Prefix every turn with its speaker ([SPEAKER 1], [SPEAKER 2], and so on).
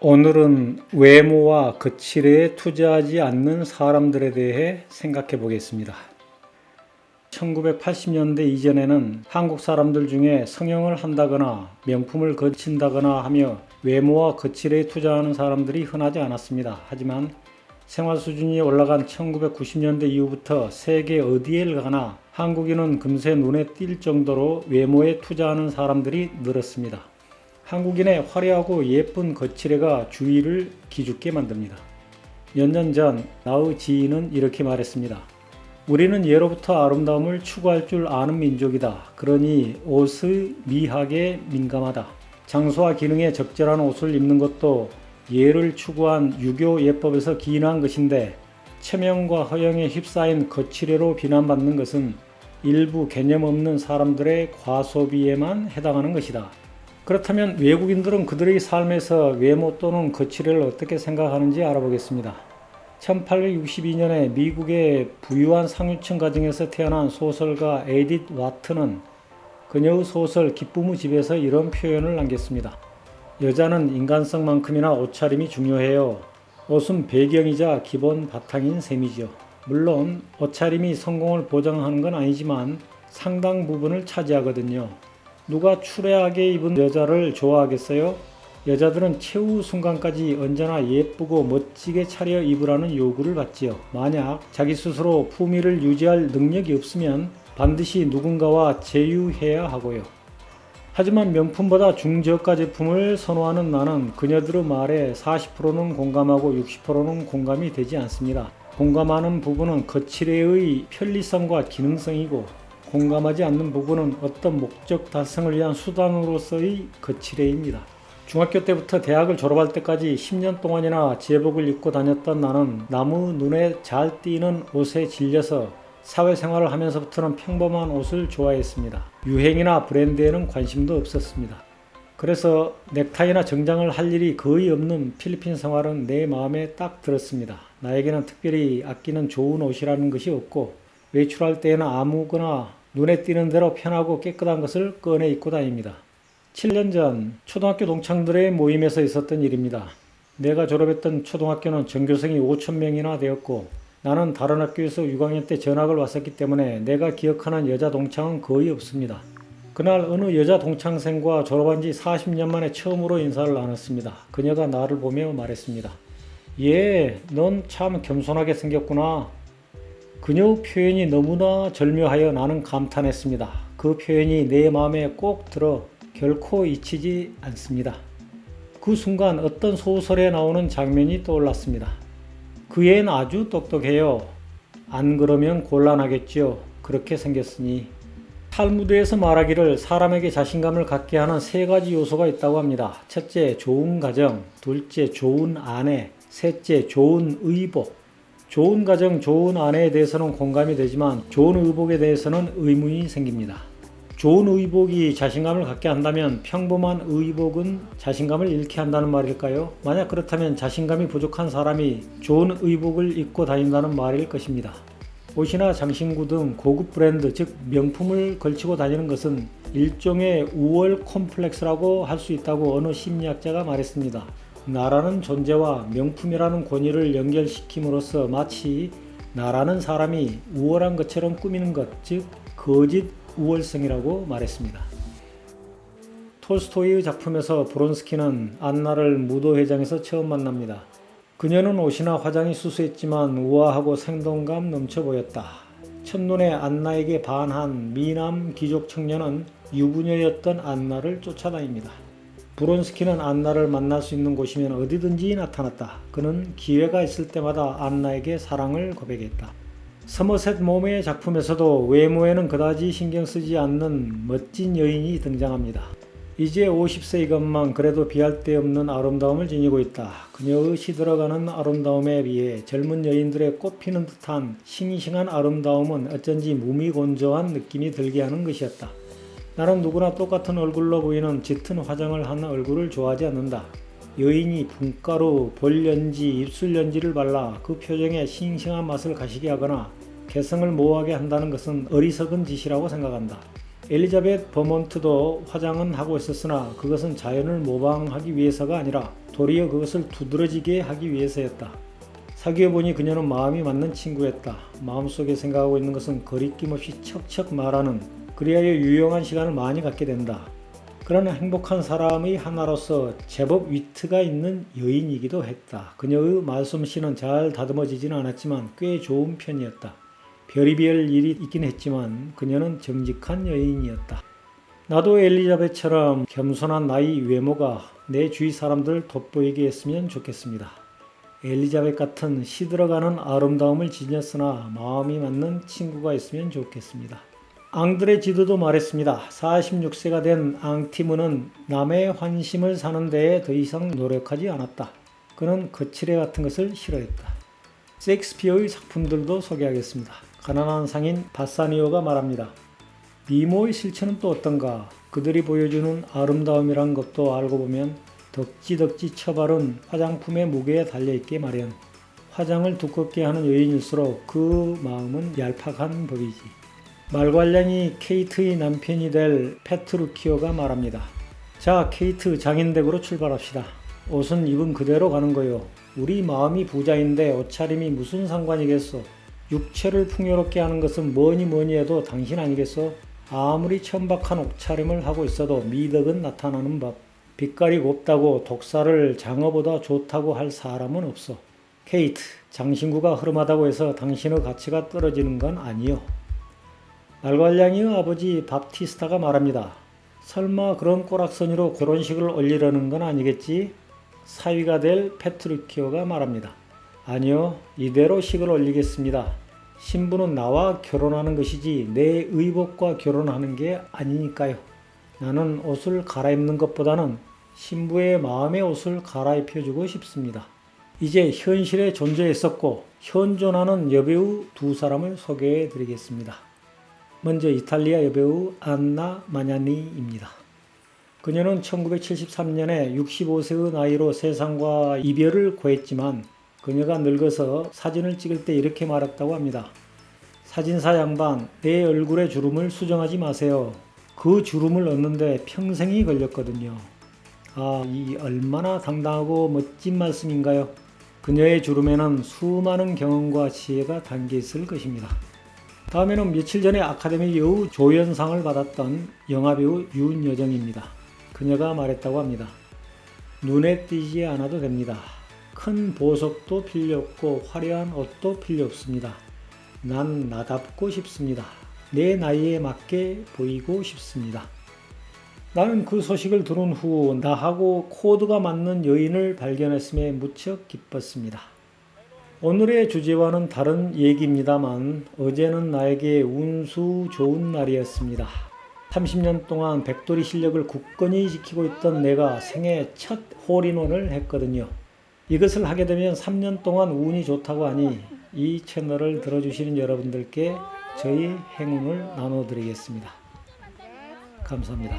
[SPEAKER 1] 오늘은 외모와 거칠에 투자하지 않는 사람들에 대해 생각해 보겠습니다. 1980년대 이전에는 한국 사람들 중에 성형을 한다거나 명품을 거친다거나 하며 외모와 거칠에 투자하는 사람들이 흔하지 않았습니다. 하지만 생활 수준이 올라간 1990년대 이후부터 세계 어디에 가나 한국인은 금세 눈에 띌 정도로 외모에 투자하는 사람들이 늘었습니다. 한국인의 화려하고 예쁜 거칠애가 주위를 기죽게 만듭니다. 몇 년 전 나의 지인은 이렇게 말했습니다. 우리는 예로부터 아름다움을 추구할 줄 아는 민족이다. 그러니 옷의 미학에 민감하다. 장소와 기능에 적절한 옷을 입는 것도 예를 추구한 유교 예법에서 기인한 것인데 체면과 허영에 휩싸인 거칠애로 비난받는 것은 일부 개념 없는 사람들의 과소비에만 해당하는 것이다. 그렇다면 외국인들은 그들의 삶에서 외모 또는 거칠애를 어떻게 생각하는지 알아보겠습니다. 1862년에 미국의 부유한 상류층 가정에서 태어난 소설가 에디트 와트는 그녀의 소설 기쁨의 집에서 이런 표현을 남겼습니다. 여자는 인간성만큼이나 옷차림이 중요해요. 옷은 배경이자 기본 바탕인 셈이죠. 물론 옷차림이 성공을 보장하는 건 아니지만 상당 부분을 차지하거든요. 누가 추레하게 입은 여자를 좋아하겠어요? 여자들은 최후 순간까지 언제나 예쁘고 멋지게 차려 입으라는 요구를 받지요. 만약 자기 스스로 품위를 유지할 능력이 없으면 반드시 누군가와 제휴해야 하고요. 하지만 명품보다 중저가 제품을 선호하는 나는 그녀들의 말에 40%는 공감하고 60%는 공감이 되지 않습니다. 공감하는 부분은 거칠애의 편리성과 기능성이고 공감하지 않는 부분은 어떤 목적 달성을 위한 수단으로서의 거칠애입니다. 중학교 때부터 대학을 졸업할 때까지 10년 동안이나 제복을 입고 다녔던 나는 남의 눈에 잘 띄는 옷에 질려서 사회생활을 하면서부터는 평범한 옷을 좋아했습니다. 유행이나 브랜드에는 관심도 없었습니다. 그래서 넥타이나 정장을 할 일이 거의 없는 필리핀 생활은 내 마음에 딱 들었습니다. 나에게는 특별히 아끼는 좋은 옷이라는 것이 없고 외출할 때에는 아무거나 눈에 띄는 대로 편하고 깨끗한 것을 꺼내 입고 다닙니다. 7년 전 초등학교 동창들의 모임에서 있었던 일입니다. 내가 졸업했던 초등학교는 전교생이 5,000명이나 되었고 나는 다른 학교에서 6학년 때 전학을 왔었기 때문에 내가 기억하는 여자 동창은 거의 없습니다. 그날 어느 여자 동창생과 졸업한 지 40년 만에 처음으로 인사를 나눴습니다. 그녀가 나를 보며 말했습니다. 예, 넌 참 겸손하게 생겼구나. 그녀의 표현이 너무나 절묘하여 나는 감탄했습니다. 그 표현이 내 마음에 꼭 들어 결코 잊히지 않습니다. 그 순간 어떤 소설에 나오는 장면이 떠올랐습니다. 그 애는 아주 똑똑해요. 안 그러면 곤란하겠지요. 그렇게 생겼으니. 탈무드에서 말하기를 사람에게 자신감을 갖게 하는 3가지 요소가 있다고 합니다. 첫째, 좋은 가정. 둘째, 좋은 아내. 셋째, 좋은 의복. 좋은 가정, 좋은 아내에 대해서는 공감이 되지만 좋은 의복에 대해서는 의문이 생깁니다. 좋은 의복이 자신감을 갖게 한다면 평범한 의복은 자신감을 잃게 한다는 말일까요? 만약 그렇다면 자신감이 부족한 사람이 좋은 의복을 입고 다닌다는 말일 것입니다. 옷이나 장신구 등 고급 브랜드, 즉 명품을 걸치고 다니는 것은 일종의 우월 콤플렉스라고 할 수 있다고 어느 심리학자가 말했습니다. 나라는 존재와 명품이라는 권위를 연결시킴으로써 마치 나라는 사람이 우월한 것처럼 꾸미는 것, 즉 거짓 우월성이라고 말했습니다. 톨스토이의 작품에서 브론스키는 안나를 무도회장에서 처음 만납니다. 그녀는 옷이나 화장이 수수했지만 우아하고 생동감 넘쳐 보였다. 첫눈에 안나에게 반한 미남 귀족 청년은 유부녀였던 안나를 쫓아다닙니다. 브론스키는 안나를 만날 수 있는 곳이면 어디든지 나타났다. 그는 기회가 있을 때마다 안나에게 사랑을 고백했다. 서머셋 mom의 작품에서도 외모에는 그다지 신경 쓰지 않는 멋진 여인이 등장합니다. 이제 50세이건만 그래도 비할 데 없는 아름다움을 지니고 있다. 그녀의 시들어가는 아름다움에 비해 젊은 여인들의 꽃피는 듯한 싱싱한 아름다움은 어쩐지 무미건조한 느낌이 들게 하는 것이었다. 나는 누구나 똑같은 얼굴로 보이는 짙은 화장을 한 얼굴을 좋아하지 않는다. 여인이 분가루, 볼연지, 입술연지를 발라 그 표정에 싱싱한 맛을 가시게 하거나 개성을 모호하게 한다는 것은 어리석은 짓이라고 생각한다. 엘리자벳 버몬트도 화장은 하고 있었으나 그것은 자연을 모방하기 위해서가 아니라 도리어 그것을 두드러지게 하기 위해서였다. 사귀어보니 그녀는 마음이 맞는 친구였다. 마음속에 생각하고 있는 것은 거리낌 없이 척척 말하는, 그리하여 유용한 시간을 많이 갖게 된다. 그러나 행복한 사람의 하나로서 제법 위트가 있는 여인이기도 했다. 그녀의 말솜씨는 잘 다듬어지지는 않았지만 꽤 좋은 편이었다. 별의별 일이 있긴 했지만 그녀는 정직한 여인이었다. 나도 엘리자벳처럼 겸손한 나의 외모가 내 주위 사람들을 돋보이게 했으면 좋겠습니다. 엘리자벳 같은 시들어가는 아름다움을 지녔으나 마음이 맞는 친구가 있으면 좋겠습니다. 앙드레 지드도 말했습니다. 46세가 된 앙티무는 남의 환심을 사는 데에 더 이상 노력하지 않았다. 그는 거칠애 같은 것을 싫어했다. 셰익스피어의 작품들도 소개하겠습니다. 가난한 상인 바사니오가 말합니다. 미모의 실체는 또 어떤가? 그들이 보여주는 아름다움이란 것도 알고 보면 덕지덕지 처바른 화장품의 무게에 달려있게 마련. 화장을 두껍게 하는 여인일수록 그 마음은 얄팍한 법이지. 말괄량이 케이트의 남편이 될 페트루키오가 말합니다. 자, 케이트, 장인댁으로 출발합시다. 옷은 입은 그대로 가는 거요. 우리 마음이 부자인데 옷차림이 무슨 상관이겠소. 육체를 풍요롭게 하는 것은 뭐니 해도 당신 아니겠소. 아무리 천박한 옷차림을 하고 있어도 미덕은 나타나는 법. 빛깔이 곱다고 독사를 장어보다 좋다고 할 사람은 없어. 케이트, 장신구가 흐름하다고 해서 당신의 가치가 떨어지는 건 아니요. 말괄량이의 아버지 밥티스타가 말합니다. 설마 그런 꼬락서니로 결혼식을 올리려는 건 아니겠지? 사위가 될 페트루키오가 말합니다. 아니요, 이대로 식을 올리겠습니다. 신부는 나와 결혼하는 것이지 내 의복과 결혼하는 게 아니니까요. 나는 옷을 갈아입는 것보다는 신부의 마음의 옷을 갈아입혀주고 싶습니다. 이제 현실에 존재했었고 현존하는 여배우 두 사람을 소개해 드리겠습니다. 먼저 이탈리아 여배우 안나 마냐니입니다. 그녀는 1973년에 65세의 나이로 세상과 이별을 고했지만 그녀가 늙어서 사진을 찍을 때 이렇게 말했다고 합니다. 사진사 양반, 내 얼굴의 주름을 수정하지 마세요. 그 주름을 얻는데 평생이 걸렸거든요. 아, 이 얼마나 당당하고 멋진 말씀인가요? 그녀의 주름에는 수많은 경험과 지혜가 담겨 있을 것입니다. 다음에는 며칠 전에 아카데미 여우 조연상을 받았던 영화배우 윤여정입니다. 그녀가 말했다고 합니다. 눈에 띄지 않아도 됩니다. 큰 보석도 필요 없고 화려한 옷도 필요 없습니다. 난 나답고 싶습니다. 내 나이에 맞게 보이고 싶습니다. 나는 그 소식을 들은 후 나하고 코드가 맞는 여인을 발견했음에 무척 기뻤습니다. 오늘의 주제와는 다른 얘기입니다만 어제는 나에게 운수 좋은 날이었습니다. 30년 동안 백돌이 실력을 굳건히 지키고 있던 내가 생애 첫 홀인원을 했거든요. 이것을 하게 되면 3년 동안 운이 좋다고 하니 이 채널을 들어주시는 여러분들께 저희 행운을 나눠드리겠습니다. 감사합니다.